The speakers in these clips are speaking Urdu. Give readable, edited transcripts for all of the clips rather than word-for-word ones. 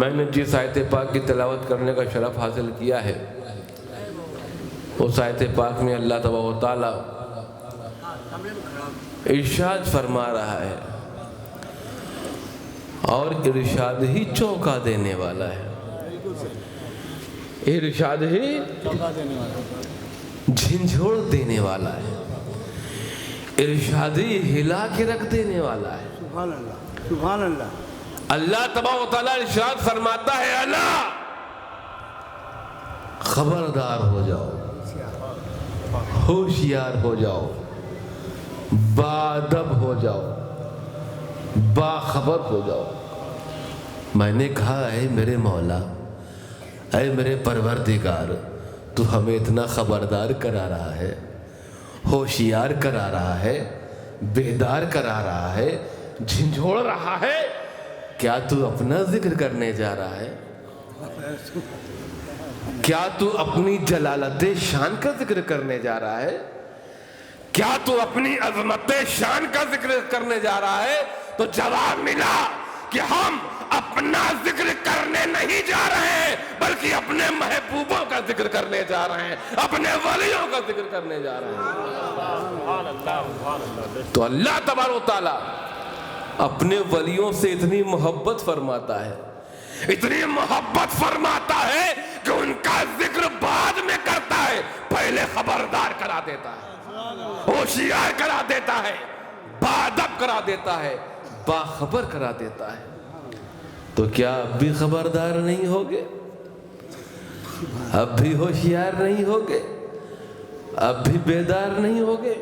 میں نے جس آیت پاک کی تلاوت کرنے کا شرف حاصل کیا ہے اس آیت پاک میں اللہ تبارک و تعالی ارشاد فرما رہا ہے، اور ارشاد ہی چونکا دینے والا ہے، ارشاد ہی جھنجھوڑ دینے والا ہے، ارشاد ہی ہلا کے رکھ دینے والا ہے۔ سبحان اللہ، سبحان اللہ۔ اللہ تبارک و تعالیٰ ارشاد فرماتا ہے، اللہ خبردار ہو جاؤ، ہوشیار ہو جاؤ، باادب ہو جاؤ، باخبر ہو جاؤ۔ میں نے کہا، اے میرے مولا، اے میرے پروردگار، تو ہمیں اتنا خبردار کرا رہا ہے، ہوشیار کرا رہا ہے، بیدار کرا رہا ہے، جھنجھوڑ رہا ہے، کیا تو اپنا ذکر کرنے جا رہا ہے؟ کیا تو اپنی جلالت شان کا ذکر کرنے جا رہا ہے؟ کیا تو اپنی عظمت شان کا ذکر کرنے جا رہا ہے؟ تو جواب ملا کہ ہم اپنا ذکر کرنے نہیں جا رہے ہیں، بلکہ اپنے محبوبوں کا ذکر کرنے جا رہے ہیں، اپنے ولیوں کا ذکر کرنے جا رہے ہیں۔ تو اللہ تبارک و تعالیٰ اپنے ولیوں سے اتنی محبت فرماتا ہے، اتنی محبت فرماتا ہے کہ ان کا ذکر بعد میں کرتا ہے، پہلے خبردار کرا دیتا ہے، ہوشیار کرا دیتا ہے، باادب کرا دیتا ہے، باخبر کرا دیتا ہے۔ تو کیا اب بھی خبردار نہیں ہوگے؟ اب بھی ہوشیار نہیں ہوگے؟ اب بھی بیدار نہیں ہوگے؟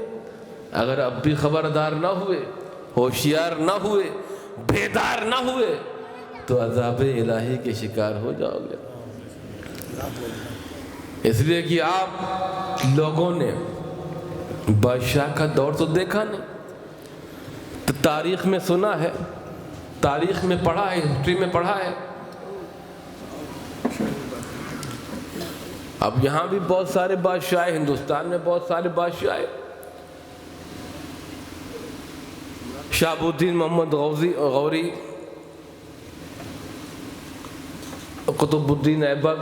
اگر اب بھی خبردار نہ ہوئے، ہوشیار نہ ہوئے، بیدار نہ ہوئے، تو عذاب الہی کے شکار ہو جاؤ گے۔ اس لیے کہ آپ لوگوں نے بادشاہ کا دور تو دیکھا نہیں، تو تاریخ میں سنا ہے، تاریخ میں پڑھا ہے، ہسٹری میں پڑھا ہے۔ اب یہاں بھی بہت سارے بادشاہ، ہندوستان میں بہت سارے بادشاہ، شہاب الدین محمد غوری، قطب الدین ایبک،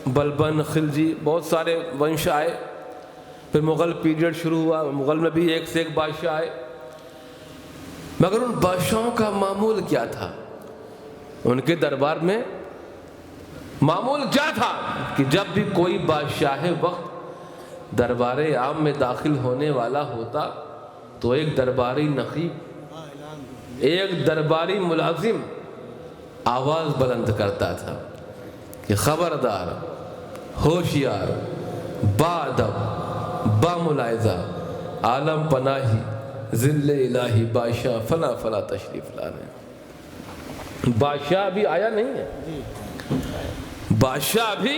بلبن، خلجی، بہت سارے ونش آئے۔ پھر مغل پیریڈ شروع ہوا، مغل میں بھی ایک سے ایک بادشاہ آئے، مگر ان بادشاہوں کا معمول کیا تھا؟ ان کے دربار میں معمول کیا تھا کہ جب بھی کوئی بادشاہ وقت دربار عام میں داخل ہونے والا ہوتا تو ایک درباری نقیب، ایک درباری ملازم آواز بلند کرتا تھا کہ خبردار، ہوشیار، باادب، باملاحظہ، عالم پناہی، ذل الہی بادشاہ فلاں فلاں تشریف لا رہے ہیں۔ بادشاہ ابھی آیا نہیں ہے، بادشاہ ابھی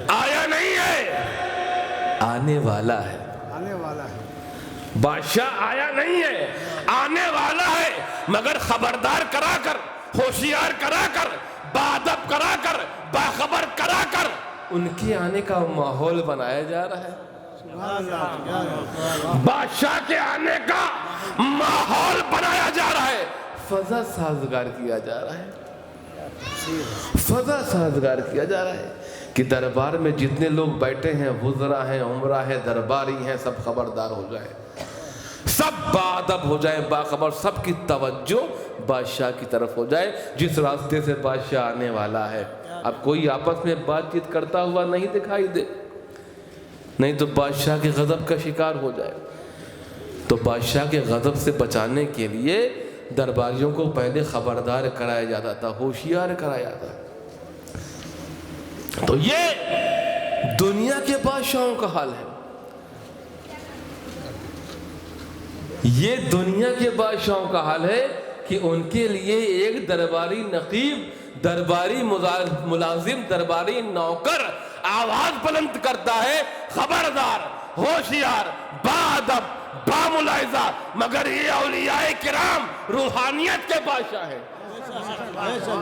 آیا نہیں ہے، آنے والا ہے، آنے والا ہے۔ بادشاہ آیا نہیں ہے، آنے والا ہے، مگر خبردار کرا کر، ہوشیار کرا کر، باادب کرا کر، باخبر کرا کر ان کے آنے کا ماحول بنایا جا رہا ہے۔ بادشاہ کے آنے کا ماحول بنایا جا رہا ہے، فضا سازگار کیا جا رہا ہے، فضا سازگار کیا جا رہا ہے کہ دربار میں جتنے لوگ بیٹھے ہیں، وزراء ہیں، عمرہ ہیں، درباری ہیں، سب خبردار ہو جائیں، سب باادب ہو جائیں، باخبر، سب کی توجہ بادشاہ کی طرف ہو جائے جس راستے سے بادشاہ آنے والا ہے۔ اب کوئی آپس میں بات چیت کرتا ہوا نہیں دکھائی دے، نہیں تو بادشاہ کے غضب کا شکار ہو جائے۔ تو بادشاہ کے غضب سے بچانے کے لیے درباریوں کو پہلے خبردار کرایا جاتا تھا، ہوشیار کرایا جاتا تھا۔ تو یہ دنیا کے بادشاہوں کا حال ہے، یہ دنیا کے بادشاہوں کا حال ہے کہ ان کے لیے ایک درباری نقیب، درباری ملازم، درباری نوکر آواز بلند کرتا ہے، خبردار، ہوشیار، باادب، باملاحظہ، مگر یہ اولیاء کرام روحانیت کے بادشاہ ہیں،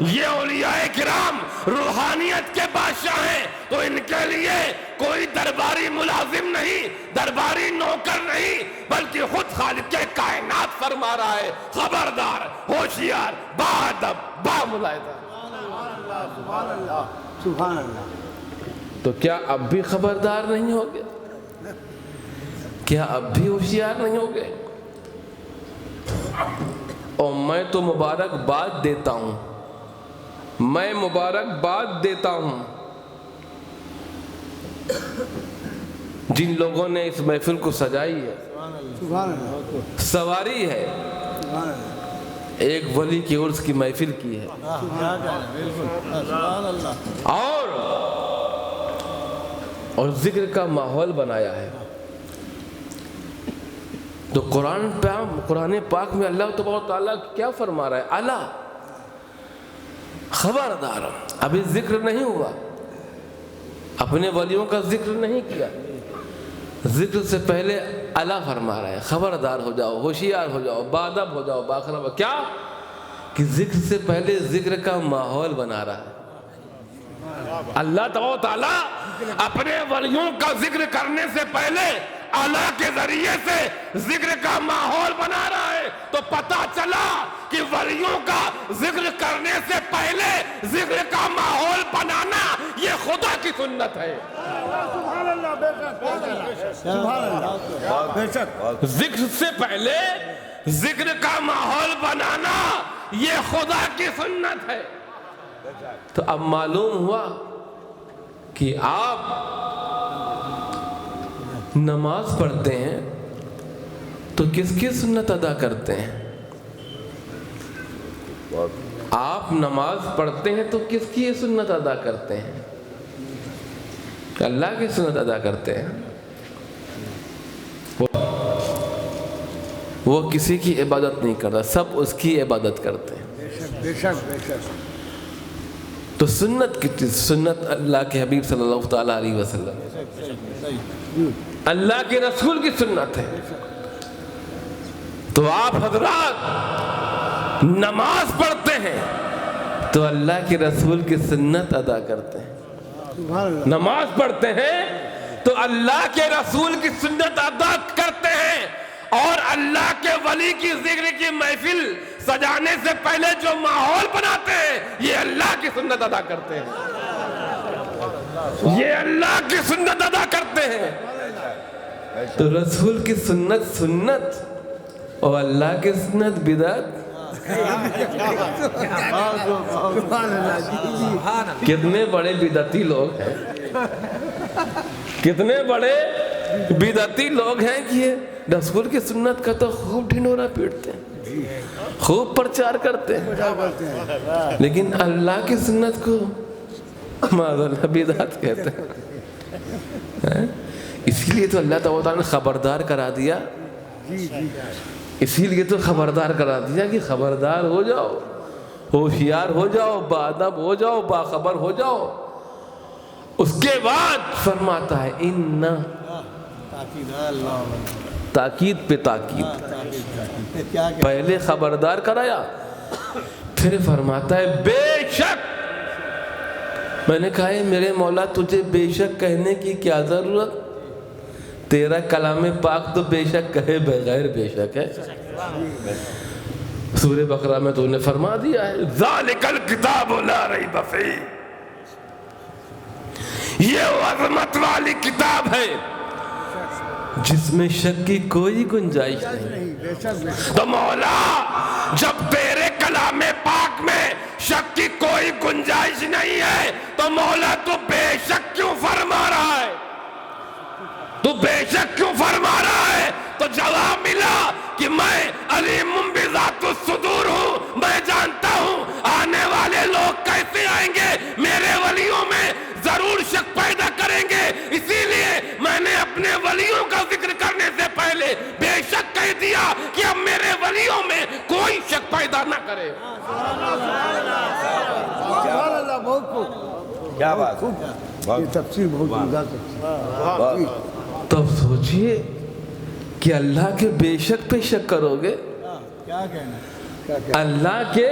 یہ اولیاء کرام روحانیت کے بادشاہ ہیں، تو ان کے لیے کوئی درباری ملازم نہیں، درباری نوکر نہیں، بلکہ خود خالق کائنات فرما رہا ہے، خبردار، ہوشیار، باادب، باملاحظہ۔ سبحان اللہ سبحان اللہ. تو کیا اب بھی خبردار نہیں ہو گئے؟ کیا اب بھی ہوشیار نہیں ہو گئے؟ اور میں تو مبارکباد دیتا ہوں، میں مبارکباد دیتا ہوں جن لوگوں نے اس محفل کو سجائی ہے، سبحان اللہ سواری ہے، سبحان اللہ. ایک ولی کی عرس کی محفل کی ہے، سبحان اللہ. اور ذکر کا ماحول بنایا ہے. تو قرآن پاک میں اللہ تبارک و تعالیٰ کیا فرما رہا ہے؟ الا خبردار. ابھی ذکر نہیں ہوا، اپنے ولیوں کا ذکر نہیں کیا، ذکر سے پہلے الا فرما رہا ہے خبردار ہو جاؤ، ہوشیار ہو جاؤ، بادب ہو جاؤ، باخبر. کیا کہ ذکر سے پہلے ذکر کا ماحول بنا رہا ہے. اللہ تبارک و تعالیٰ اپنے ولیوں کا ذکر کرنے سے پہلے اللہ کے ذریعے سے ذکر کا ماحول بنا رہا ہے. تو پتا چلا کہ ولیوں کا ذکر کرنے سے پہلے ذکر کا ماحول بنانا یہ خدا کی سنت ہے. سبحان اللہ بے شک سبحان اللہ بے شک. ذکر سے پہلے ذکر کا ماحول بنانا یہ خدا کی سنت ہے. تو اب معلوم ہوا کہ آپ نماز پڑھتے ہیں تو کس کی سنت ادا کرتے ہیں؟ آپ نماز پڑھتے ہیں تو کس کی سنت ادا کرتے ہیں؟ اللہ کی سنت ادا کرتے ہیں. وہ کسی کی عبادت نہیں کرتا، سب اس کی عبادت کرتے ہیں. بے شک بے شک. تو سنت کی چیز، سنت اللہ کے حبیب صلی اللہ تعالیٰ علیہ وسلم، اللہ کے رسول کی سنت ہے. تو آپ حضرات نماز پڑھتے ہیں تو اللہ کے رسول کی سنت ادا کرتے ہیں. سبحان اللہ. نماز پڑھتے ہیں تو اللہ کے رسول کی سنت ادا کرتے ہیں. اور اللہ کے ولی کی ذکر کی محفل سجانے سے پہلے جو ماحول بناتے ہیں یہ اللہ کی سنت ادا کرتے ہیں. یہ اللہ کی سنت ادا کرتے ہیں. تو رسول کی سنت سنت اور اللہ کی سنت بدعت. کتنے بڑے بدعتی لوگ ہیں، کتنے بڑے بدعتی لوگ ہیں کہ یہ رسول کی سنت کا تو خوب ڈھنڈورا پیٹتے ہیں، خوب پرچار کرتے ہیں، لیکن اللہ کی سنت کو معاذ اللہ بدعت کہتے ہیں. اسی لیے تو اللہ تعالیٰ نے خبردار کرا دیا، اسی لیے تو خبردار کرا دیا کہ خبردار ہو جاؤ، ہوشیار ہو جاؤ، بادب ہو جاؤ، باخبر ہو جاؤ. اس کے بعد فرماتا ہے اِنَّا، تاکید پہ تاکید. پہلے خبردار کرایا، پھر فرماتا ہے بے شک. میں نے کہا ہے میرے مولا تجھے بے شک کہنے کی کیا ضرورت؟ تیرا کلام پاک تو بے شک کہے بغیر بے شک ہے. سورہ بقرہ میں تو نے فرما دیا ہے ذالک الکتاب لا ریب فیہ، یہ عظمت والی کتاب ہے جس میں شک کی کوئی گنجائش نہیں. تو مولا جب تیرے کلام پاک میں شک کی کوئی گنجائش نہیں ہے تو مولا تو بے شک کیوں فرما رہا ہے؟ تو بے شک کیوں فرما رہا ہے؟ تو جواب ملا کہ میں علیم بذات الصدور ہوں، میں جانتا ہوں آنے والے لوگ کیسے آئیں گے، میرے ولیوں میں ضرور شک پیدا کریں گے. اسی لیے میں نے اپنے ولیوں کا ذکر کرنے سے پہلے بے شک کہہ دیا کہ اب میرے ولیوں میں کوئی شک پیدا نہ کرے. کیا بات، یہ تفسیر بہت عمدہ تفسیر. تب سوچئے کہ اللہ کے بے شک پہ شک کرو گے، کیا کہنا، اللہ کے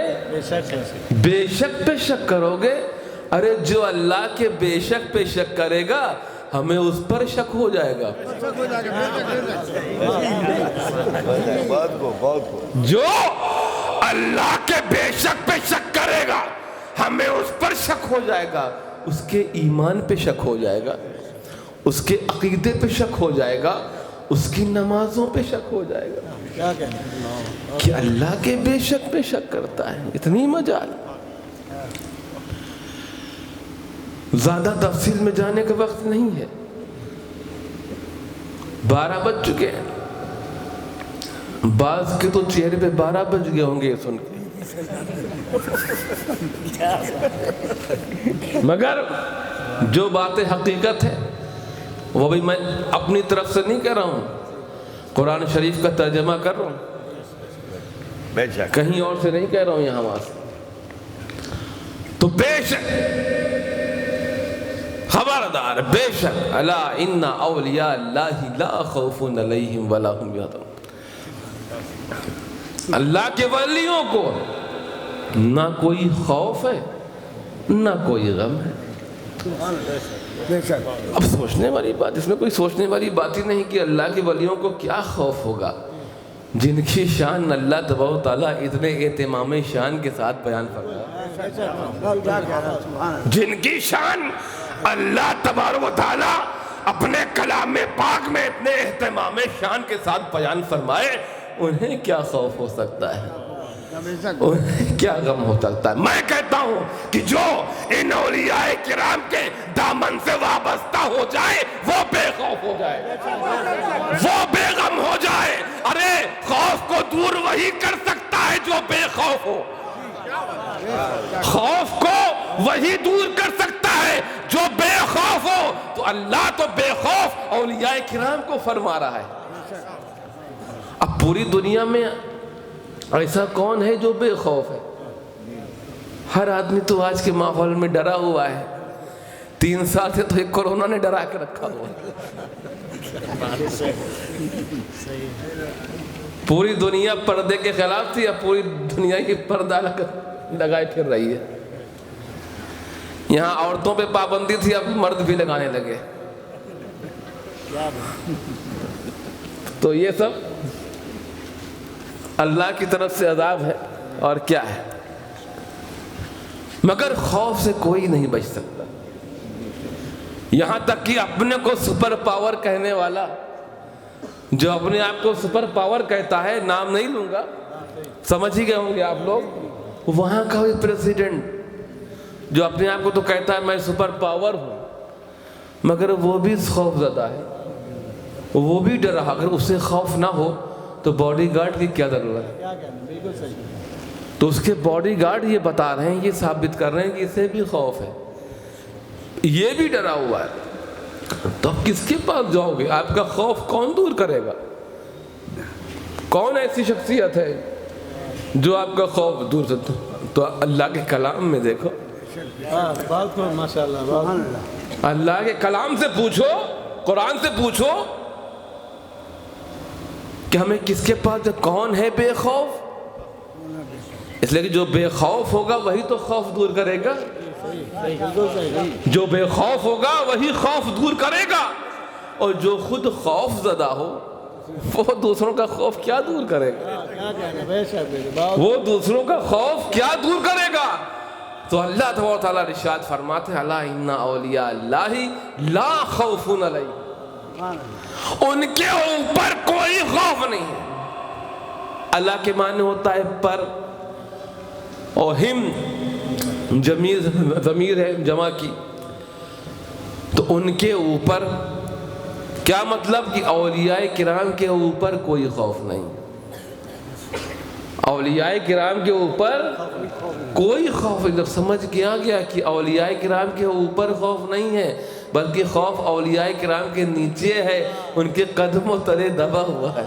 بے شک پہ شک کرو گے. ارے جو اللہ کے بے شک پہ شک کرے گا ہمیں اس پر شک ہو جائے گا. جو اللہ کے بے شک پہ شک کرے گا ہمیں اس پر شک ہو جائے گا، اس کے ایمان پہ شک ہو جائے گا، اس کے عقیدے پہ شک ہو جائے گا، اس کی نمازوں پہ شک ہو جائے گا کیا کہیں کہ اللہ کے بے شک پہ شک کرتا ہے. اتنی مجال. زیادہ تفصیل میں جانے کا وقت نہیں ہے، 12 بج چکے ہیں. بعض کے تو چہرے پہ 12 بج گئے ہوں گے سن کے. مگر جو باتیں حقیقت ہے وہ بھی میں اپنی طرف سے نہیں کہہ رہا ہوں، قرآن شریف کا ترجمہ کر رہا ہوں، بے شک کہیں اور سے نہیں کہہ رہا ہوں یہاں وہاں سے. تو بے شک، خبردار، بے شک، الا ان اولیاء اللہ لا خوف علیہم ولا هم یحزنون. اللہ کے ولیوں کو نہ کوئی خوف ہے نہ کوئی غم ہے. بے شک اب سوچنے والی بات، اس میں کوئی سوچنے والی بات ہی نہیں کہ اللہ کے ولیوں کو کیا خوف ہوگا جن کی شان اللہ تبارک و تعالیٰ اتنے اہتمام شان کے ساتھ بیان فرمایا، جن کی شان اللہ تبارک و تعالیٰ اپنے کلام پاک میں اتنے اہتمام شان کے ساتھ بیان فرمائے، انہیں کیا خوف ہو سکتا ہے، انہیں کیا غم ہو سکتا ہے. میں کہتا ہوں کہ جو ان اولیاء کرام کے دامن سے وابستہ ہو جائے وہ بے خوف ہو جائے، وہ بے غم ہو جائے. ارے خوف کو دور وہی کر سکتا ہے جو بے خوف ہو، خوف کو وہی دور کر سکتا ہے جو بے خوف ہو. تو اللہ تو بے خوف اولیاء کرام کو فرما رہا ہے. اب پوری دنیا میں ایسا کون ہے جو بے خوف ہے؟ ہر آدمی تو آج کے ماحول میں ڈرا ہوا ہے. 3 سال سے تو ایک کورونا نے ڈرا کے رکھا ہوا ہے. پوری دنیا پردے کے خلاف تھی، اب پوری دنیا کی پردہ لگائے پھر رہی ہے. یہاں عورتوں پہ پابندی تھی، اب مرد بھی لگانے لگے. تو یہ سب اللہ کی طرف سے عذاب ہے اور کیا ہے. مگر خوف سے کوئی نہیں بچ سکتا. یہاں تک کہ اپنے کو سپر پاور کہنے والا، جو اپنے آپ کو سپر پاور کہتا ہے، نام نہیں لوں گا، سمجھ ہی گئے ہوں گے آپ لوگ، وہاں کا بھی پریزیڈنٹ جو اپنے آپ کو تو کہتا ہے میں سپر پاور ہوں، مگر وہ بھی خوف زدہ ہے، وہ بھی ڈرا. اگر اسے خوف نہ ہو تو باڈی گارڈ کی کیا ضرورت ہے؟ تو اس کے باڈی گارڈ یہ بتا رہے ہیں، یہ ثابت کر رہے ہیں کہ اسے بھی خوف ہے، یہ بھی ڈرا ہوا ہے. تو اب کس کے پاس جاؤ گے؟ آپ کا خوف کون دور کرے گا؟ کون ایسی شخصیت ہے جو آپ کا خوف دور کرتا؟ تو اللہ کے کلام میں دیکھو، اللہ کے کلام سے پوچھو، قرآن سے پوچھو کہ ہمیں کس کے پاس، کون ہے بے خوف. اس لیے کہ جو بے خوف ہوگا وہی تو خوف دور کرے گا. جو بے خوف ہوگا وہی خوف دور کرے گا، اور جو خود خوف زدہ ہو وہ دوسروں کا خوف کیا دور کرے گا؟ وہ دوسروں کا خوف کیا دور کرے گا؟ تو اللہ تبارک و تعالیٰ ارشاد فرماتے ہیں الا ان اولیاء اللہ لا خوف علیہم، ان کے اوپر کوئی خوف نہیں. اللہ کے معنی ہوتا ہے پر، اور ہم ضمیر ہے جمع کی. تو ان کے اوپر کیا مطلب کہ اولیاء کرام کے اوپر کوئی خوف نہیں. اولیاء کرام کے اوپر کوئی خوف. جب سمجھ گیا کہ اولیاء کرام کے اوپر خوف نہیں ہے بلکہ خوف اولیاء کرام کے نیچے ہے، ان کے قدموں تلے دبا ہوا ہے.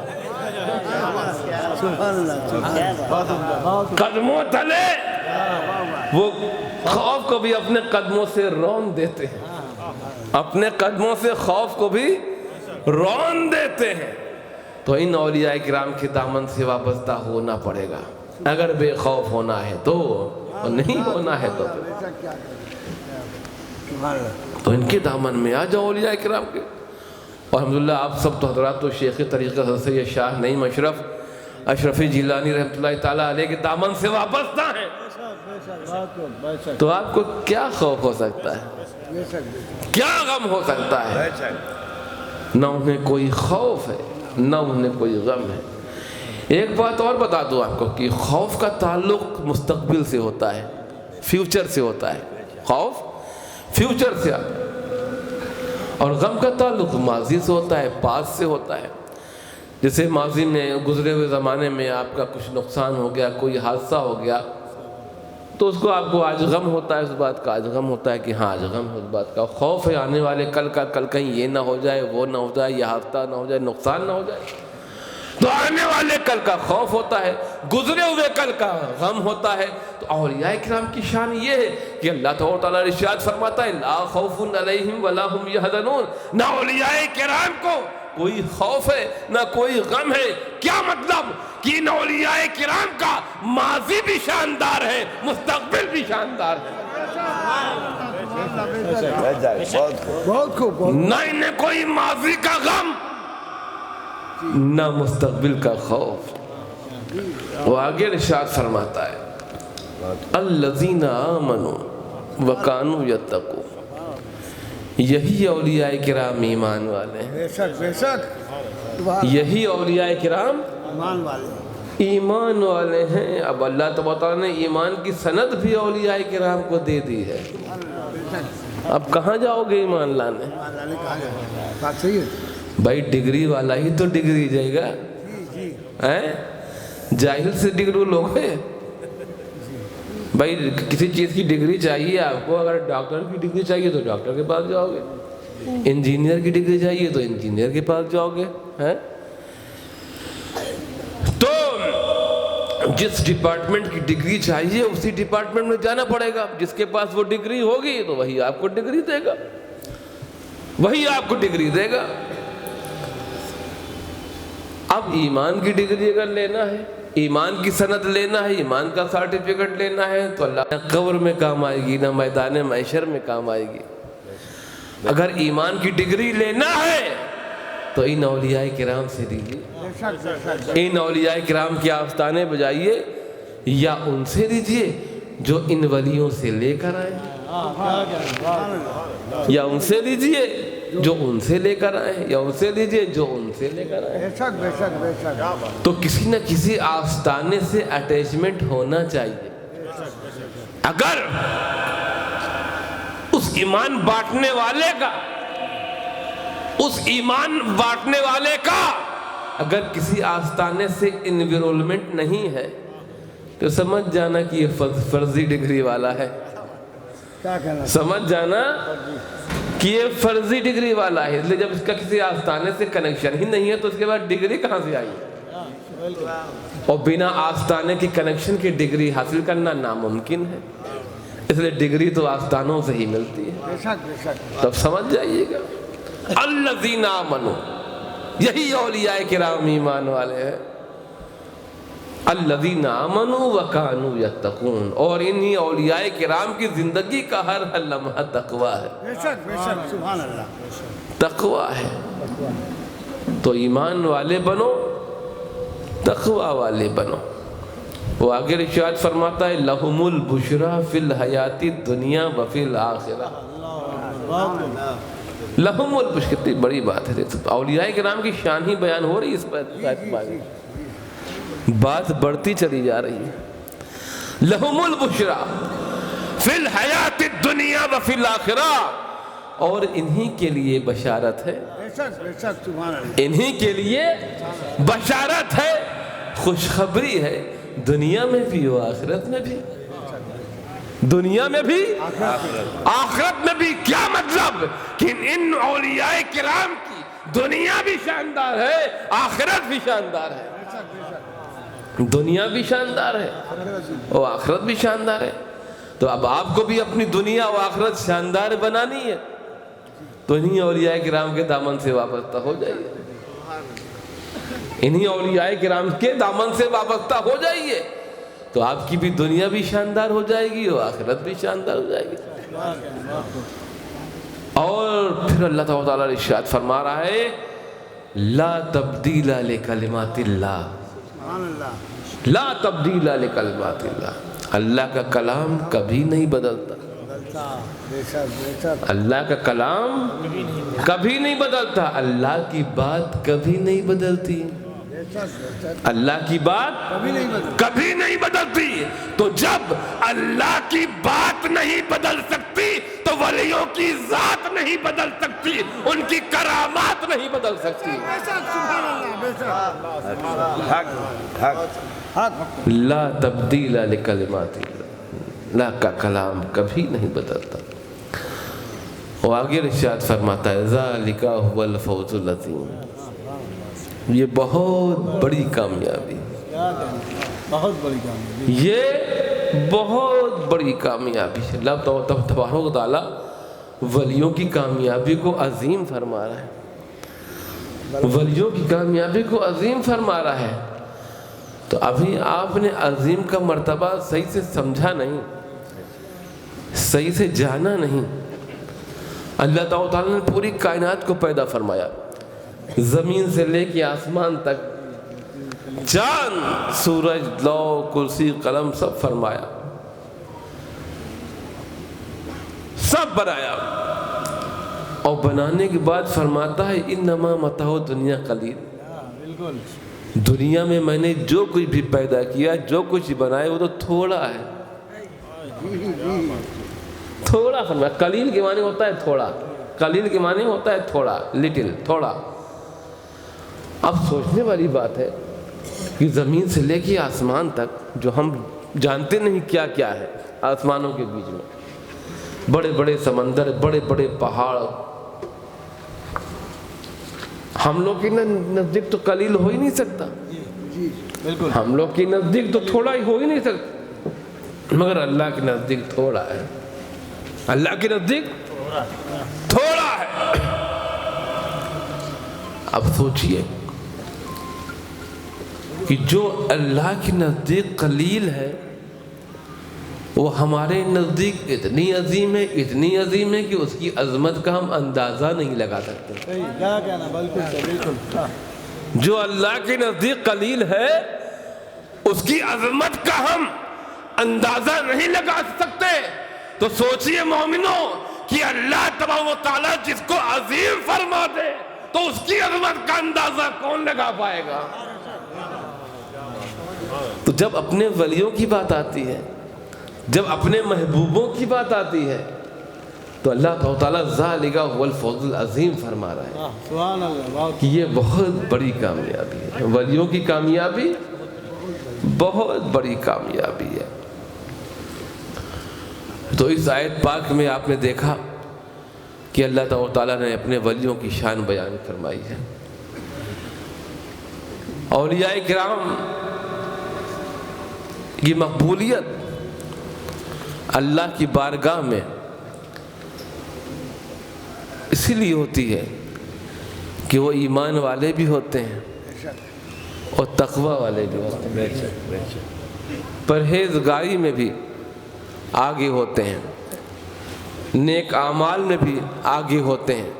قدموں تلے وہ خوف کو بھی اپنے قدموں سے رون دیتے ہیں، اپنے قدموں سے خوف کو بھی رون دیتے ہیں. تو ان اولیاء کرام کے دامن سے وابستہ ہونا پڑے گا اگر بے خوف ہونا ہے تو، اور نہیں ہونا ہے تو ان کے دامن میں آ جاؤ اولیاء کرام کے. اور الحمدللہ آپ سب تو حضرات تو شیخ طریقہ حضرت سید شاہ نعیم اشرف اشرفی جیلانی رحمۃ اللہ تعالیٰ علیہ کے دامن سے وابستہ ہیں، تو آپ کو کیا خوف ہو سکتا ہے، کیا غم ہو سکتا ہے؟ بے شک نہ انہیں کوئی خوف ہے نہ انہیں کوئی غم ہے۔ ایک بات اور بتا دوں آپ کو کہ خوف کا تعلق مستقبل سے ہوتا ہے، فیوچر سے ہوتا ہے، خوف فیوچر سے آتا ہے، اور غم کا تعلق ماضی سے ہوتا ہے، پاس سے ہوتا ہے۔ جیسے ماضی میں گزرے ہوئے زمانے میں آپ کا کچھ نقصان ہو گیا، کوئی حادثہ ہو گیا، تو اس کو آپ کو آج غم ہوتا ہے اس بات کا، آج غم ہوتا ہے کہ ہاں آج غم ہے اس بات کا، خوف ہے آنے والے کل کا، کل کہیں یہ نہ ہو جائے، وہ نہ ہو جائے، یہ حادثہ نہ ہو جائے، نقصان نہ ہو جائے، تو آنے والے کل کا خوف ہوتا ہے، گزرے ہوئے کل کا غم ہوتا ہے۔ تو اولیاء کرام کی شان یہ ہے کہ اللہ تعالیٰ ارشاد فرماتا ہے لا خوف علیہم ولا ہم یحزنون، نہ اولیاء کرام کو کوئی خوف ہے نہ کوئی غم ہے۔ کیا مطلب کہ ان اولیاء کرام کا ماضی بھی شاندار ہے، مستقبل بھی شاندار ہے، بے شک بہت خوب نہ انہیں کوئی ماضی کا غم نہ مستقبل کا خوف۔ وہ آگے ارشاد فرماتا ہے الذین آمنوا وکانوا یتقون، یہی اولیاء کرام ایمان والے ہیں، بے شک بے شک یہی اولیاء کرام ایمان والے ایمان والے ہیں۔ اب اللہ تعالیٰ نے ایمان کی سند بھی اولیاء کرام کو دے دی ہے، اب کہاں جاؤ گے ایمان لانے؟ ایمان والے کہا جائے، بات صحیح ہے بھائی ڈگری والا ہی تو ڈگری جائے گا، جاہل سے ڈگری لوگ ہیں بھائی، کسی چیز کی ڈگری چاہیے آپ کو، اگر ڈاکٹر کی ڈگری چاہیے تو ڈاکٹر کے پاس جاؤ گے، انجینئر کی ڈگری چاہیے تو انجینئر کے پاس جاؤ گے۔ تو جس ڈپارٹمنٹ کی ڈگری چاہیے اسی ڈپارٹمنٹ میں جانا پڑے گا، جس کے پاس وہ ڈگری ہوگی تو وہی آپ کو ڈگری دے گا، وہی آپ کو ڈگری دے گا۔ اب ایمان کی ڈگری اگر لینا ہے، ایمان کی سند لینا ہے، ایمان کا سرٹیفکیٹ لینا ہے تو اللہ قبر میں کام آئے گی نہ میدان محشر میں کام آئے گی۔ اگر ایمان کی ڈگری لینا ہے تو ان اولیاء کرام سے لیجیے، ان اولیاء کرام کے آستانے بجائیے، یا ان سے لیجیے جو ان ولیوں سے لے کر آئے، یا ان سے لیجیے جو ان سے لے کر آئے، یا ان سے لیجیے جو ان سے لے کر آئے۔ بے شک بے شک بے شک تو کسی نہ کسی آستانے سے اٹیچمنٹ ہونا چاہیے۔ اگر اس ایمان بانٹنے والے کا، اس ایمان بانٹنے والے کا اگر کسی آستانے سے انویرولمنٹ نہیں ہے تو سمجھ جانا کہ یہ فرضی ڈگری والا ہے، کیا کہنا، سمجھ جانا کہ یہ فرضی ڈگری والا ہے، اس لیے جب اس کا کسی آستانے سے کنیکشن ہی نہیں ہے تو اس کے بعد ڈگری کہاں سے آئی؟ اور بنا آستانے کی کنیکشن کی ڈگری حاصل کرنا ناممکن ہے، اس لیے ڈگری تو آستانوں سے ہی ملتی ہے۔ بے شک بے شک تب سمجھ جائیے گا الذین آمنوا، یہی اولیاء کرام ایمان والے ہیں، الذین آمنوا وکانوا یتقون، اور انہی اولیاء کرام کی زندگی کا ہر لمحہ تقویٰ ہے، بے شک سبحان اللہ، تقویٰ ہے۔ تو ایمان والے بنو، تقویٰ والے بنو۔ وہ آگے ارشاد فرماتا ہے لہم البشریٰ فی الحیات الدنیا وفی الآخرہ، لہم البشریٰ، کتنی بڑی بات ہے، اولیاء کرام کی شان ہی بیان ہو رہی ہے، اس پر بات بڑھتی چلی جا رہی ہے۔ لہم البشریٰ فی الحیات الدنیا وفی الآخرہ، اور انہی کے لیے بشارت ہے، بے شک سبحان اللہ، انہی کے لیے بشارت ہے، خوشخبری ہے، دنیا میں بھی و آخرت میں بھی، دنیا میں بھی آخرت میں بھی۔ کیا مطلب کہ ان اولیاء کرام کی دنیا بھی شاندار ہے، آخرت بھی شاندار ہے، دنیا بھی شاندار ہے اور آخرت بھی شاندار ہے۔ تو اب آپ کو بھی اپنی دنیا و آخرت شاندار بنانی ہے تو انہی اولیاء کرام کے دامن سے وابستہ ہو جائیے، انہی اولیاء کرام کے دامن سے وابستہ ہو جائیے، تو آپ کی بھی دنیا بھی شاندار ہو جائے گی اور آخرت بھی شاندار ہو جائے گی۔ اور پھر اللہ تعالیٰ ارشاد فرما رہا ہے لا تبدیل لکلمات اللہ، سبحان اللہ لا تبدیل لکلمات اللہ، اللہ کا کلام کبھی نہیں بدلتا، بدلتا بے شک بے شک اللہ کا کلام کبھی نہیں بدلتا، اللہ کی بات کبھی نہیں بدلتی، بے شک اللہ کی بات کبھی نہیں بدلتا کبھی نہیں بدلتی۔ تو جب اللہ کی بات نہیں بدل سکتی تو ولیوں کی ذات نہیں بدل سکتی، ان کی کرامات نہیں بدل سکتی۔ بے شک سبحان اللہ بے شک حق حق حق لا تبدیل لکلمات اللہ، اللہ کا کلام کبھی نہیں بدلتا۔ وہ آگے ارشاد فرماتا ہے ذالک هو الفوز العظیم، یہ بہت بڑی کامیابی، بہت بڑی کامیابی، یہ بہت بڑی کامیابی ہے۔ اللہ تبارک و تعالیٰ ولیوں کی کامیابی کو عظیم فرما رہا ہے، ولیوں کی کامیابی کو عظیم فرما رہا ہے۔ تو ابھی آپ نے عظیم کا مرتبہ صحیح سے سمجھا نہیں، صحیح سے جانا نہیں۔ اللہ تعالیٰ نے پوری کائنات کو پیدا فرمایا، زمین سے لے کے آسمان تک، چاند، سورج، لوح، کرسی، قلم سب فرمایا، سب بنایا، اور بنانے کے بعد فرماتا ہے انما متاع دنیا قلیل، بالکل دنیا میں نے جو کچھ بھی پیدا کیا، جو کچھ بنایا وہ تو تھوڑا ہے، تھوڑا فرمایا۔ قلیل کے معنی ہوتا ہے تھوڑا، قلیل کے معنی ہوتا ہے تھوڑا، لٹل، تھوڑا۔ اب سوچنے والی بات ہے کہ زمین سے لے کے آسمان تک، جو ہم جانتے نہیں کیا کیا ہے آسمانوں کے بیچ میں، بڑے بڑے سمندر، بڑے بڑے پہاڑ، ہم لوگ کے نزدیک تو قلیل ہو ہی نہیں سکتا، جی بالکل ہم لوگ کے نزدیک تو تھوڑا ہی ہو ہی نہیں سکتا، مگر اللہ کے نزدیک تھوڑا ہے، اللہ کے نزدیک تھوڑا ہے۔ اب سوچئے کہ جو اللہ کے نزدیک قلیل ہے وہ ہمارے نزدیک اتنی عظیم ہے، اتنی عظیم ہے کہ اس کی عظمت کا ہم اندازہ نہیں لگا سکتے۔ صحیح کیا کہنا، بالکل صحیح، بالکل جو اللہ کے نزدیک قلیل ہے اس کی عظمت کا ہم اندازہ نہیں لگا سکتے۔ تو سوچئے مومنوں کہ اللہ تبارک و تعالیٰ جس کو عظیم فرما دے تو اس کی عظمت کا اندازہ کون لگا پائے گا؟ تو جب اپنے ولیوں کی بات آتی ہے، جب اپنے محبوبوں کی بات آتی ہے، تو اللہ تعالیٰ ذالک هو الفوز العظیم فرما رہا ہے سبحان اللہ، بہت کہ یہ بہت بڑی کامیابی ہے، ولیوں کی کامیابی بہت بڑی کامیابی ہے۔ تو اس آیت پاک میں آپ نے دیکھا کہ اللہ تعالیٰ نے اپنے ولیوں کی شان بیان فرمائی ہے۔ اولیاء کرام کی مقبولیت اللہ کی بارگاہ میں اسی لیے ہوتی ہے کہ وہ ایمان والے بھی ہوتے ہیں اور تقوی والے بھی ہوتے ہیں، پرہیزگاری میں بھی آگے ہوتے ہیں، نیک اعمال میں بھی آگے ہوتے ہیں،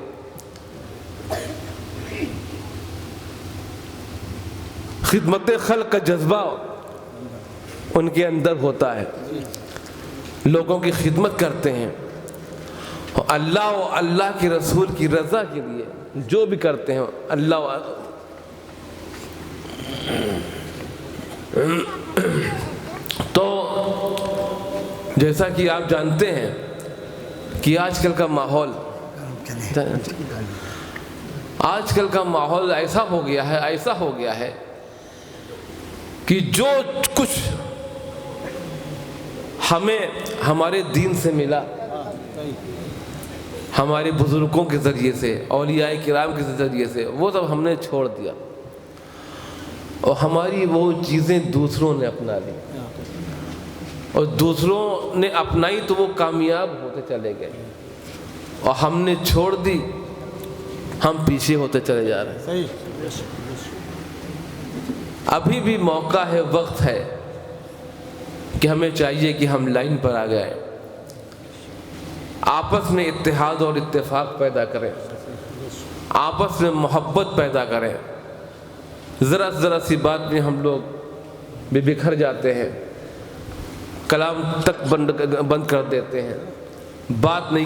خدمت خلق کا جذبہ ان کے اندر ہوتا ہے، لوگوں کی خدمت کرتے ہیں، اللہ و اللہ کے رسول کی رضا کے لیے جو بھی کرتے ہیں اللہ تو جیسا کہ آپ جانتے ہیں کہ آج کل کا ماحول ایسا ہو گیا ہے کہ جو کچھ ہمیں ہمارے دین سے ملا، ہمارے بزرگوں کے ذریعے سے، اولیاء کرام کے ذریعے سے، وہ سب ہم نے چھوڑ دیا اور ہماری وہ چیزیں دوسروں نے اپنا لی، اور دوسروں نے اپنائی تو وہ کامیاب ہوتے چلے گئے، اور ہم نے چھوڑ دی، ہم پیچھے ہوتے چلے جا رہے ہیں۔ ابھی بھی موقع ہے، وقت ہے کہ ہمیں چاہیے کہ ہم لائن پر آ گئے، آپس میں اتحاد اور اتفاق پیدا کریں، آپس میں محبت پیدا کریں، ذرا سی بات میں ہم لوگ بھی بکھر جاتے ہیں، کلام تک بند کر دیتے ہیں، بات نہیں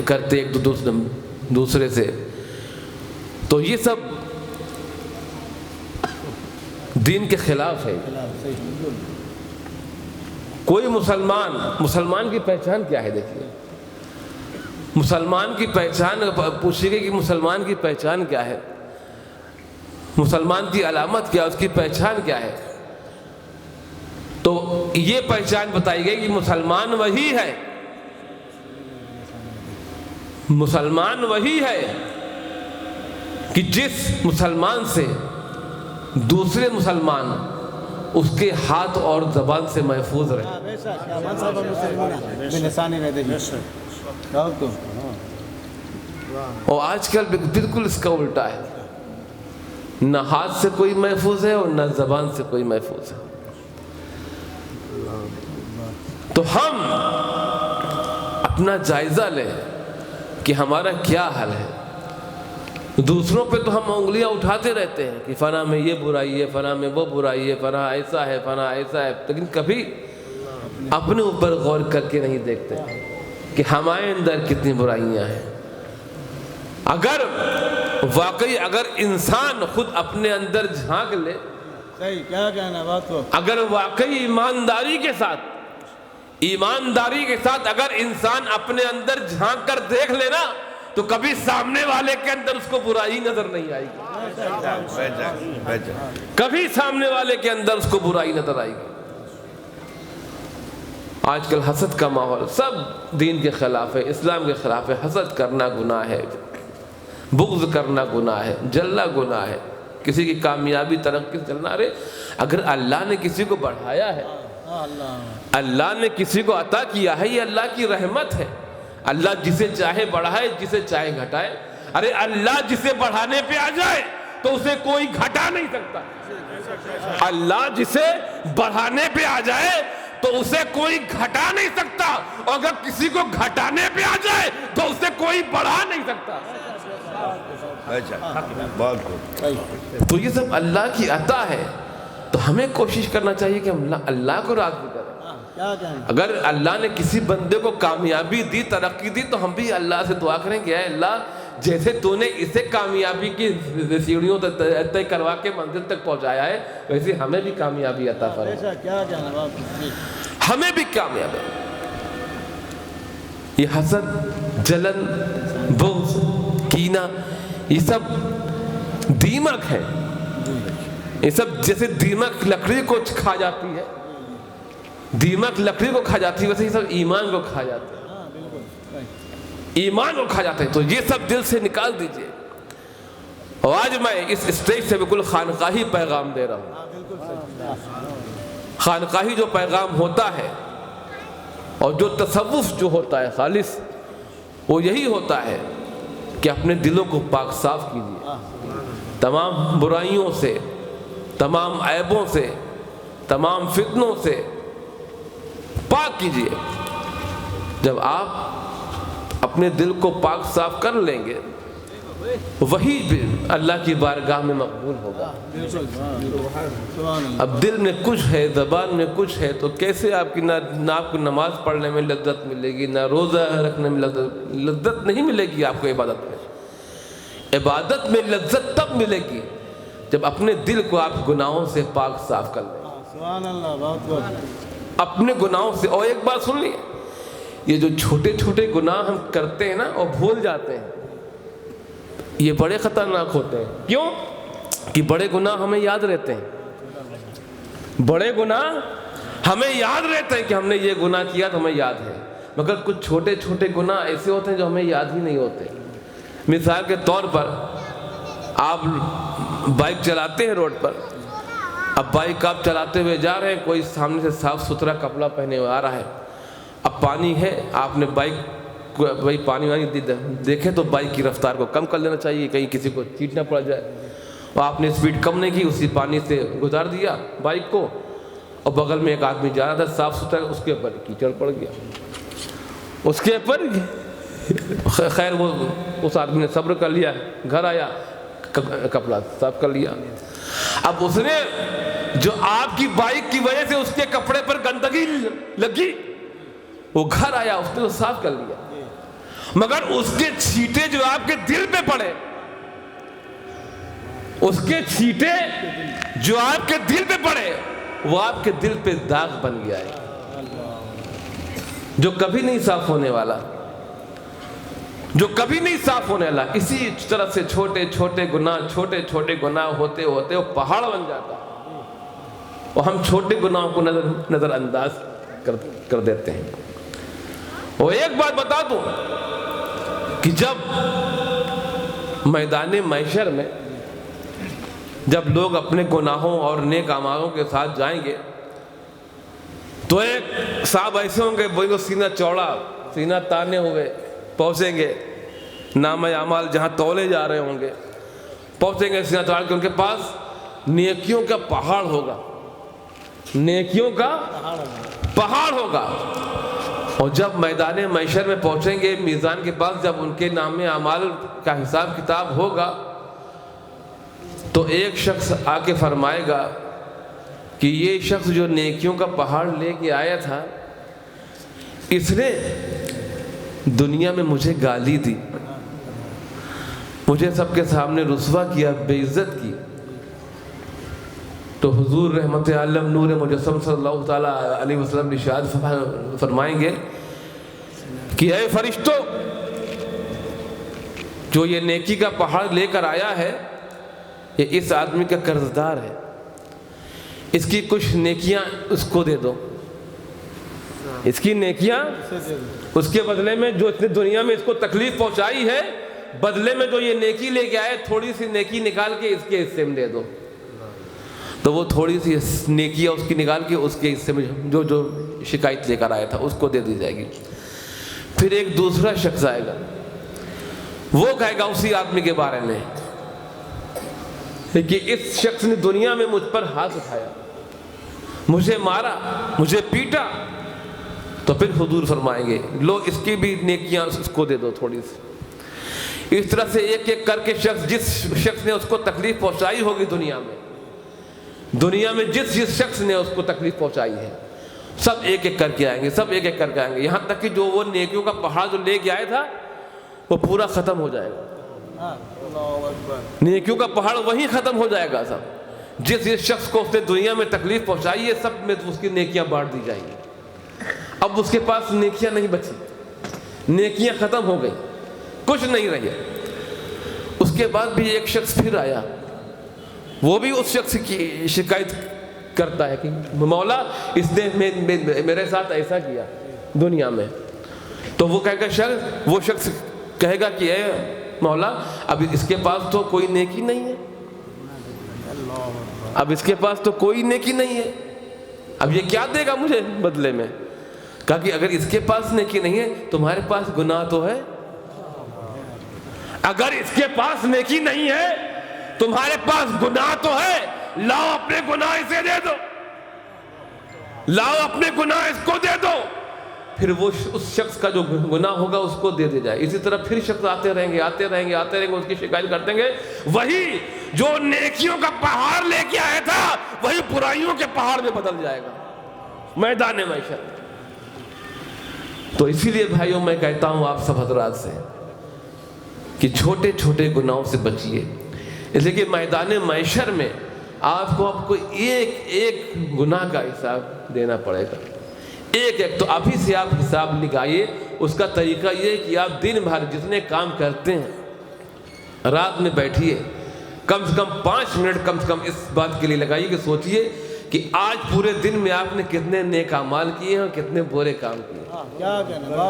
کرتے ایک دوسرے سے. تو یہ سب دین کے خلاف ہے. کوئی مسلمان کی پہچان کیا ہے؟ دیکھیے مسلمان کی پہچان پوچھیے کہ مسلمان کی پہچان کیا ہے، مسلمان کی علامت کیا، اس کی پہچان کیا ہے؟ تو یہ پہچان بتائی گئی کہ مسلمان وہی ہے، مسلمان وہی ہے کہ جس مسلمان سے دوسرے مسلمان اس کے ہاتھ اور زبان سے محفوظ رہے. اور آج کل بالکل اس کا الٹا ہے، نہ ہاتھ سے کوئی محفوظ ہے اور نہ زبان سے کوئی محفوظ ہے. تو ہم اپنا جائزہ لیں کہ ہمارا کیا حال ہے. دوسروں پہ تو ہم انگلیاں اٹھاتے رہتے ہیں کہ فلاں میں یہ برائی ہے، فلاں میں وہ برائی ہے، فلاں ایسا ہے، فلاں ایسا ہے، لیکن کبھی اپنے اوپر غور کر کے نہیں دیکھتے کہ ہمارے اندر کتنی برائیاں ہیں. اگر انسان خود اپنے اندر جھانک لے، اگر واقعی ایمانداری کے ساتھ اگر انسان اپنے اندر جھانک کر دیکھ لے نا، تو کبھی سامنے والے کے اندر اس کو برائی نظر نہیں آئے گی. کبھی سامنے والے کے اندر اس کو برائی نظر آئے گی. آج کل حسد کا ماحول سب دین کے خلاف ہے، اسلام کے خلاف ہے. حسد کرنا گناہ ہے، بغض کرنا گناہ ہے، جلنا گناہ ہے، کسی کی کامیابی ترقی سے چلنا. ارے اگر اللہ نے کسی کو بڑھایا ہے، اللہ نے کسی کو عطا کیا ہے، یہ اللہ کی رحمت ہے. اللہ جسے چاہے بڑھائے، جسے چاہے گھٹائے. ارے اللہ جسے بڑھانے پہ آ جائے تو اسے کوئی گھٹا نہیں سکتا. اللہ جسے بڑھانے پہ آ جائے تو اسے کوئی گھٹا نہیں سکتا، اور اگر کسی کو گھٹانے پہ آ جائے تو اسے کوئی بڑھا نہیں سکتا. تو یہ سب اللہ کی عطا ہے. تو ہمیں کوشش کرنا چاہیے کہ ہم اللہ کو راضی کریں. اگر اللہ نے کسی بندے کو کامیابی دی، ترقی دی، تو ہم بھی اللہ سے دعا کریں کہ اے اللہ، جیسے تو نے اسے کامیابی کی سیڑھیوں طے کروا کے منزل تک پہنچایا ہے، ویسے ہمیں بھی کامیابی عطا فرما. ہمیں بھی کامیابی. یہ حسد، جلن، بغض، کینہ، یہ سب دیمک ہے. یہ سب جیسے دیمک لکڑی کو کھا جاتی ہے، دیمک لکڑی کو کھا جاتی ہے، ویسے یہ سب ایمان کو کھا جاتے ہیں، ایمان کو کھا جاتے ہیں. تو یہ سب دل سے نکال دیجئے. اور آج میں اس اسٹیج سے بالکل خانقاہی پیغام دے رہا ہوں. خانقاہی جو پیغام ہوتا ہے اور جو تصوف جو ہوتا ہے خالص، وہ یہی ہوتا ہے کہ اپنے دلوں کو پاک صاف کیجئے، تمام برائیوں سے، تمام عیبوں سے، تمام فتنوں سے پاک کیجئے. جب آپ اپنے دل کو پاک صاف کر لیں گے، وہی اللہ کی بارگاہ میں مقبول ہوگا. اب دل میں کچھ ہے، زبان میں کچھ ہے، تو کیسے آپ کی نہ آپ کو نماز پڑھنے میں لذت ملے گی، نہ روزہ رکھنے میں لذت نہیں ملے گی. آپ کو عبادت میں لذت تب ملے گی جب اپنے دل کو آپ گناہوں سے پاک صاف کر لیں. اپنے گناہوں سے. اور ایک بات سن لیے، یہ جو چھوٹے چھوٹے گناہ ہم کرتے ہیں نا اور بھول جاتے ہیں، یہ بڑے خطرناک ہوتے ہیں. کیوں؟ کہ بڑے گناہ ہمیں یاد رہتے ہیں. بڑے گناہ ہمیں یاد رہتے ہیں کہ ہم نے یہ گناہ کیا تو ہمیں یاد ہے، مگر کچھ چھوٹے چھوٹے گناہ ایسے ہوتے ہیں جو ہمیں یاد ہی نہیں ہوتے. مثال کے طور پر آپ بائک چلاتے ہیں روڈ پر. اب بائک آپ چلاتے ہوئے جا رہے ہیں، کوئی سامنے سے صاف ستھرا کپڑا پہنے ہوئے آ رہا ہے. اب پانی ہے، آپ نے بائک کو پانی وانی دیکھے تو بائک کی رفتار کو کم کر لینا چاہیے، کہیں کسی کو چیٹ نہ پڑ جائے. اور آپ نے اسپیڈ کم نہیں کی، اسی پانی سے گزار دیا بائک کو، اور بغل میں ایک آدمی جا رہا تھا صاف ستھرا، اس کے اوپر کیچڑ پڑ گیا، اس کے اوپر. خیر وہ اس آدمی نے صبر کر لیا، گھر آیا، کپڑا صاف کر لیا. اب اس نے جو آپ کی بائک کی وجہ سے اس کے کپڑے پر گندگی لگی، وہ گھر آیا، اس نے وہ صاف کر لیا، مگر اس کے چھینٹے جو آپ کے دل پہ پڑے، اس کے چھینٹے جو آپ کے دل پہ پڑے، وہ آپ کے دل پہ داغ بن گیا ہے جو کبھی نہیں صاف ہونے والا، جو کبھی نہیں صاف ہونے والا۔ اسی طرح سے چھوٹے چھوٹے گناہ ہوتے ہوتے وہ پہاڑ بن جاتا ہے، اور ہم چھوٹے گناہوں کو نظر انداز کر دیتے ہیں۔ اور ایک بات بتا دوں کہ جب میدان محشر میں جب لوگ اپنے گناہوں اور نیک اعمالوں کے ساتھ جائیں گے تو ایک صاحب ایسے ہوں گے وہ سینہ چوڑا، سینہ تانے ہوئے پہنچیں گے نام اعمال جہاں تولے جا رہے ہوں گے، پہنچیں گے سینہ چوڑا کے، ان کے پاس نیکیوں کا پہاڑ ہوگا، نیکیوں کا پہاڑ ہوگا۔ اور جب میدان محشر میں پہنچیں گے میزان کے پاس، جب ان کے نام اعمال کا حساب کتاب ہوگا تو ایک شخص آ کے فرمائے گا کہ یہ شخص جو نیکیوں کا پہاڑ لے کے آیا تھا، اس نے دنیا میں مجھے گالی دی، مجھے سب کے سامنے رسوا کیا، بے عزت کی۔ تو حضور رحمت عالم نور مجسم صلی اللہ تعالیٰ علیہ وسلم ارشاد فرمائیں گے کہ اے فرشتوں، جو یہ نیکی کا پہاڑ لے کر آیا ہے یہ اس آدمی کا قرض دار ہے، اس کی کچھ نیکیاں اس کو دے دو، اس کی نیکیاں اس کے بدلے میں جو اس نے دنیا میں اس کو تکلیف پہنچائی ہے، بدلے میں جو یہ نیکی لے کے آئے تھوڑی سی نیکی نکال کے اس کے حصے میں دے دو۔ تو وہ تھوڑی سی نیکیاں اس کی نکال کے اس کے حصے میں جو شکایت لے کر آیا تھا اس کو دے دی جائے گی۔ پھر ایک دوسرا شخص آئے گا، وہ کہے گا اسی آدمی کے بارے میں کہ اس شخص نے دنیا میں مجھ پر ہاتھ اٹھایا، مجھے مارا، مجھے پیٹا۔ تو پھر حضور فرمائیں گے لو اس کی بھی نیکیاں اس کو دے دو تھوڑی سی۔ اس طرح سے ایک ایک کر کے شخص، جس شخص نے اس کو تکلیف پہنچائی ہوگی دنیا میں جس شخص نے اس کو تکلیف پہنچائی ہے، سب ایک ایک کر کے آئیں گے، سب ایک ایک کر کے آئیں گے، یہاں تک کہ جو وہ نیکیوں کا پہاڑ جو لے کے آیا تھا وہ پورا ختم ہو جائے گا۔ نیکیوں کا پہاڑ وہیں ختم ہو جائے گا سب۔ جس شخص کو اس نے دنیا میں تکلیف پہنچائی ہے سب میں اس کی نیکیاں بانٹ دی جائیں گی۔ اب اس کے پاس نیکیاں نہیں بچی، نیکیاں ختم ہو گئی، کچھ نہیں رہی۔ اس کے بعد بھی ایک شخص پھر آیا، وہ بھی اس شخص کی شکایت کرتا ہے کہ مولا اس نے میرے ساتھ ایسا کیا دنیا میں۔ تو وہ شخص کہے گا کہ اے مولا اب اس کے پاس تو کوئی نیکی نہیں ہے، اب اس کے پاس تو کوئی نیکی نہیں ہے، اب یہ کیا دے گا مجھے بدلے میں؟ کہا کہ اگر اس کے پاس نیکی نہیں ہے تمہارے پاس گناہ تو ہے، اگر اس کے پاس نیکی نہیں ہے تمہارے پاس گناہ تو ہے، لاؤ اپنے گناہ اسے دے دو، لاؤ اپنے گناہ اس کو دے دو۔ پھر وہ اس شخص کا جو گناہ ہوگا اس کو دے جائے۔ اسی طرح پھر شخص آتے رہیں گے اس کی شکایت کرتے ہیں، وہی جو نیکیوں کا پہاڑ لے کے آیا تھا وہی برائیوں کے پہاڑ میں بدل جائے گا میدان محشر۔ تو اسی لیے بھائیوں میں کہتا ہوں آپ سب حضرات سے کہ چھوٹے چھوٹے گناہوں سے بچیے، اس لیے کہ میدان محشر میں آپ کو ایک ایک گناہ کا حساب دینا پڑے گا، ایک ایک۔ تو ابھی سے آپ حساب لگائیے۔ اس کا طریقہ یہ کہ آپ دن بھر جتنے کام کرتے ہیں رات میں بیٹھیے، کم سے کم 5 منٹ کم سے کم اس بات کے لیے لگائیے کہ سوچیے کہ آج پورے دن میں آپ نے کتنے نیک اعمال کیے ہیں اور کتنے برے کام کیے ہیں۔ کیا کہنا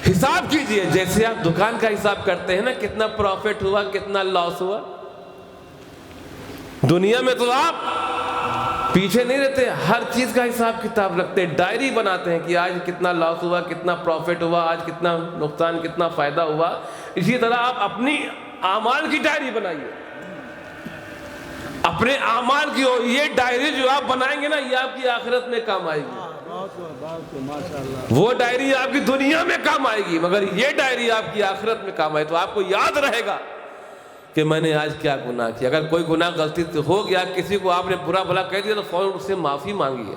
حساب کیجئے، جیسے آپ دکان کا حساب کرتے ہیں نا، کتنا پروفٹ ہوا کتنا لاس ہوا۔ دنیا میں تو آپ پیچھے نہیں رہتے، ہر چیز کا حساب کتاب رکھتے ہیں، ڈائری بناتے ہیں کہ آج کتنا لاس ہوا، کتنا پروفٹ ہوا، آج کتنا نقصان، کتنا فائدہ ہوا۔ اسی طرح آپ اپنی اعمال کی ڈائری بنائیے، اپنے اعمال کی۔ یہ ڈائری جو آپ بنائیں گے نا یہ آپ کی آخرت میں کام آئے گی۔ وہ ڈائری آپ کی دنیا میں کام آئے گی، مگر یہ ڈائری آپ کی آخرت میں کام آئے تو آپ کو یاد رہے گا کہ میں نے آج کیا گناہ کیا۔ اگر کوئی گناہ غلطی سے ہو گیا، کسی کو آپ نے برا بھلا کہہ دیا تو فوراً اس سے معافی مانگیے،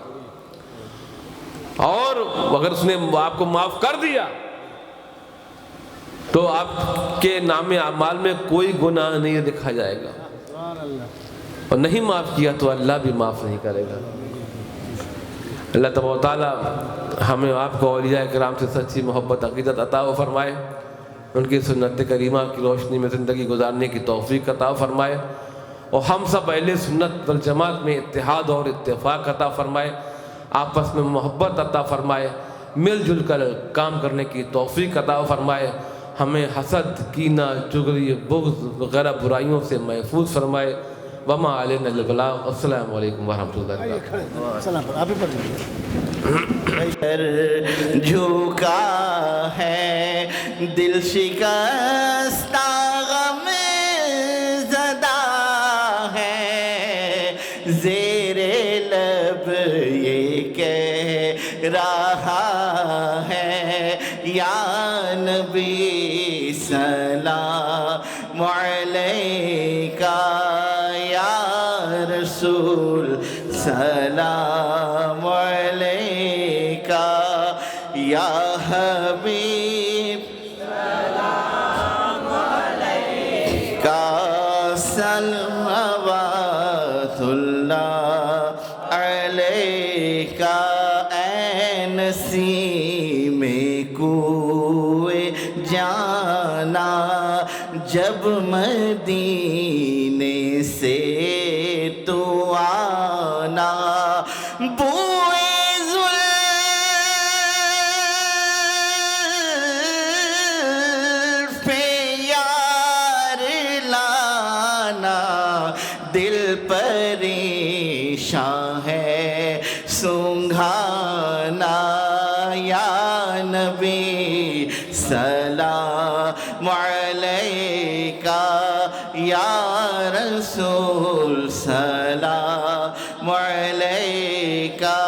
اور اگر اس نے آپ کو معاف کر دیا تو آپ کے نام اعمال میں کوئی گناہ نہیں لکھا جائے گا، اور نہیں معاف کیا تو اللہ بھی معاف نہیں کرے گا۔ اللہ تبارک و تعالی ہمیں آپ کو اولیاء کرام سے سچی محبت عقیدت عطا و فرمائے، ان کی سنت کریمہ کی روشنی میں زندگی گزارنے کی توفیق عطا فرمائے، اور ہم سب اہل سنت والجماعت میں اتحاد اور اتفاق عطا فرمائے، آپس میں محبت عطا فرمائے، مل جل کر کام کرنے کی توفیق عطا فرمائے، ہمیں حسد، کینہ، چغلی، بغض وغیرہ برائیوں سے محفوظ فرمائے۔ وما علینا الا البلاغ۔ السلام علیکم ورحمۃ اللہ وبرکاتہ۔ سلام پر آپ ہی پڑھ دیجیے۔ جھکا ہے دل شکستہ غم زدہ ہے، زیر لب یہ کہہ رہا ہے یا نبی سلام علیکہ، یا رسول سلام علیکہ، یا حبیب سلام علیکہ، صلوات اللہ علیکہ، اے نسیم کوئے جانا، جب مدینے سے تو آنا، بوئے زلف یار لانا، دل پریشان ہے سنگھانا، یا نبی سلام علیکہ، یا رسول سلام علیکہ،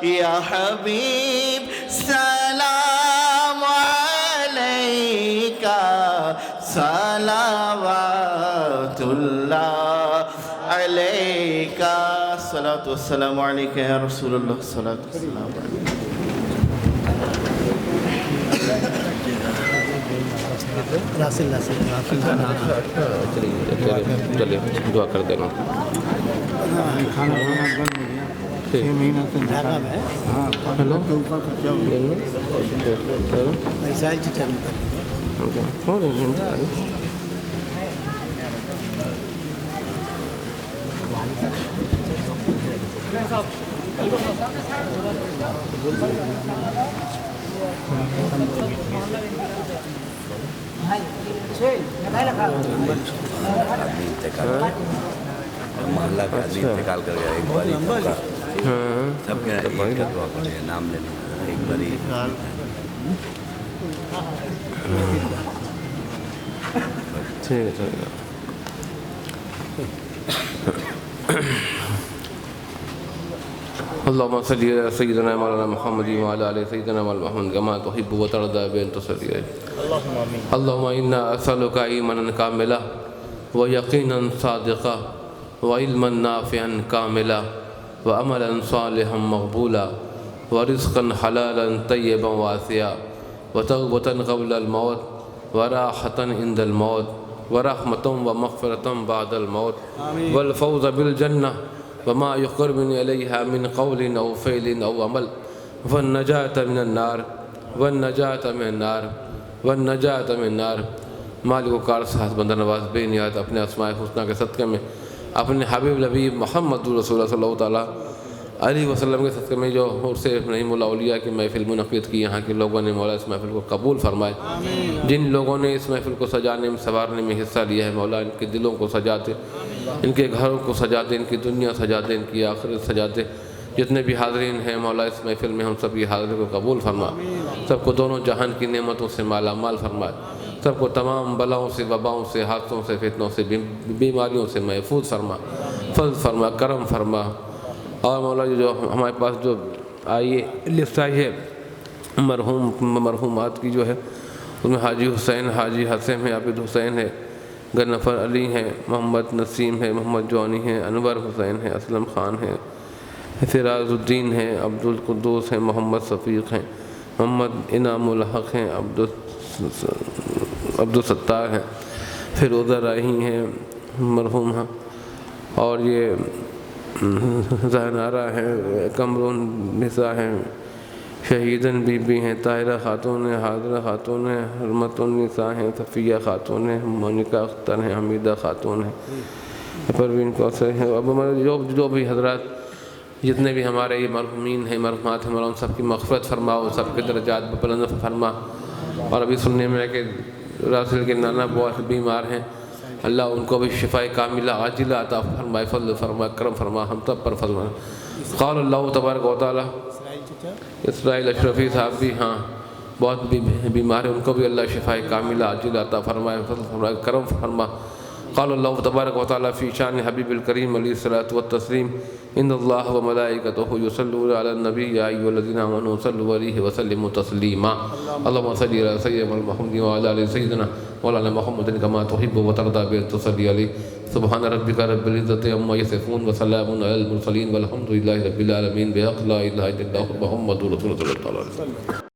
یا حبیب سلام علیکہ، صلوات اللہ علیکہ، صلاۃ والسلام علیکہ یا رسول اللہ، صلاۃ والسلام علیکہ۔ چلیے دعا کر دینا۔ کھانا بن گیا 6 مہینہ سے ڈھاکہ میں ہیلو محلہ کا آدمی انتقال کر گیا، ایک باری سب کے دعا پڑے نام لینے، ایک باری ٹھیک ہے چلے گا۔ اللهم صل على سيدنا مولانا محمد وعلى آل سيدنا مولانا محمد كما تحب وترضى بأن تصلي عليه. اللهم إنا أسألك إيمانا كاملا ويقينا صادقا وعلما نافعا كاملا وعملا صالحا مقبولا ورزقا حلالا طيبا واسعا وتوبة قبل الموت وراحة عند الموت ورحمة ومغفرة بعد الموت والفوز بالجنة وما يقربني إليها من قول أو فعل أو عمل والنجاة من النار والنجاة من النار والنجاة من النار۔ مالک و کار ساز بندہ نواز بے نیاز اپنے اسماء حسنہ کے صدقے میں اپنے حبیب نبی محمد رسول اللہ صلی اللہ تعالیٰ علیہ وسلم کے صدقے میں جو عرص نعیم الاولیاء کی محفل منعقد کی، یہاں کے لوگوں نے مولا اس محفل کو قبول فرمائے۔ جن لوگوں نے اس محفل کو سجانے میں سنوارنے میں حصہ لیا ہے مولا ان کے دلوں کو سجا دے، ان کے گھروں کو سجا دے، ان کی دنیا سجا دے، ان کی آخرت سجا دے۔ جتنے بھی حاضرین ہیں مولا اس محفل میں ہم سب کی حاضری کو قبول فرما، سب کو دونوں جہان کی نعمتوں سے مالا مال فرمائے، سب کو تمام بلاؤں سے، وباؤں سے، حادثوں سے، فتنوں سے، بیماریوں سے محفوظ فرما، فضل فرما، کرم فرما۔ اور مولا جو ہمارے پاس جو آئیے لسٹ آئی ہے مرحومات کی جو ہے، اس میں حاجی حسین، حاجی حسین ہے، عابد حسین ہے، غنفر علی ہیں، محمد نسیم ہے، محمد جوانی ہے، انور حسین ہے، اسلم خان ہے، فراز الدین ہے، عبد القدوس ہیں، محمد شفیق ہیں، محمد انعام الحق ہیں، عبد الستار ہیں، فیروزہ راہی ہیں مرحومہ، اور یہ زہنارہ ہیں، قمرون نساء ہیں، شہیدن بی بی ہیں، طاہرہ خاتون ہیں، حاضرہ خاتون ہیں، حرمت النساء ہیں، صفیہ خاتون ہیں، مونیکا اختر ہیں، حمیدہ خاتون ہیں، پروین کوثر ہیں۔ اب جو بھی حضرات جتنے بھی ہمارے یہ مرحومین ہیں، مرحومات ہیں، ان سب کی مغفرت فرماؤ، سب کے درجات بلند فرما۔ اور ابھی سننے میں ہے کہ راسل کے نانا بہت بیمار ہیں، اللہ ان کو بھی شفاء کاملہ عاجلہ عطا فرمائے، فضل فرما، کرم فرما، ہم سب پر فضل فرما۔ قال اللہ تبارک و تعالی، اسرائیل اشرفی صاحب بھی ہاں بہت بیمار ہیں، ان کو بھی اللہ شفاء کاملہ عاجلہ عطا فرمائے، فضل فرمائے، کرم فرما۔ قال اللہ تبارک و تعالی فی شان حبیب الکریم علیہ الصلاۃ والتسلیم، ان اللہ و ملائکتہ یصلون علی النبی یا ایھا الذین آمنوا صلوا علیہ وسلموا تسلیما۔ اللهم صل علی سیدنا محمد وعلی آل سیدنا مولانا محمد کما تحب وترضى بأن تصلي علیہ۔ سبحان ربک رب العزۃ عما یصفون وسلام علی المرسلین والحمد للہ رب العالمین، بحق لا الہ الا اللہ محمد رسول اللہ صلی اللہ علیہ وسلم۔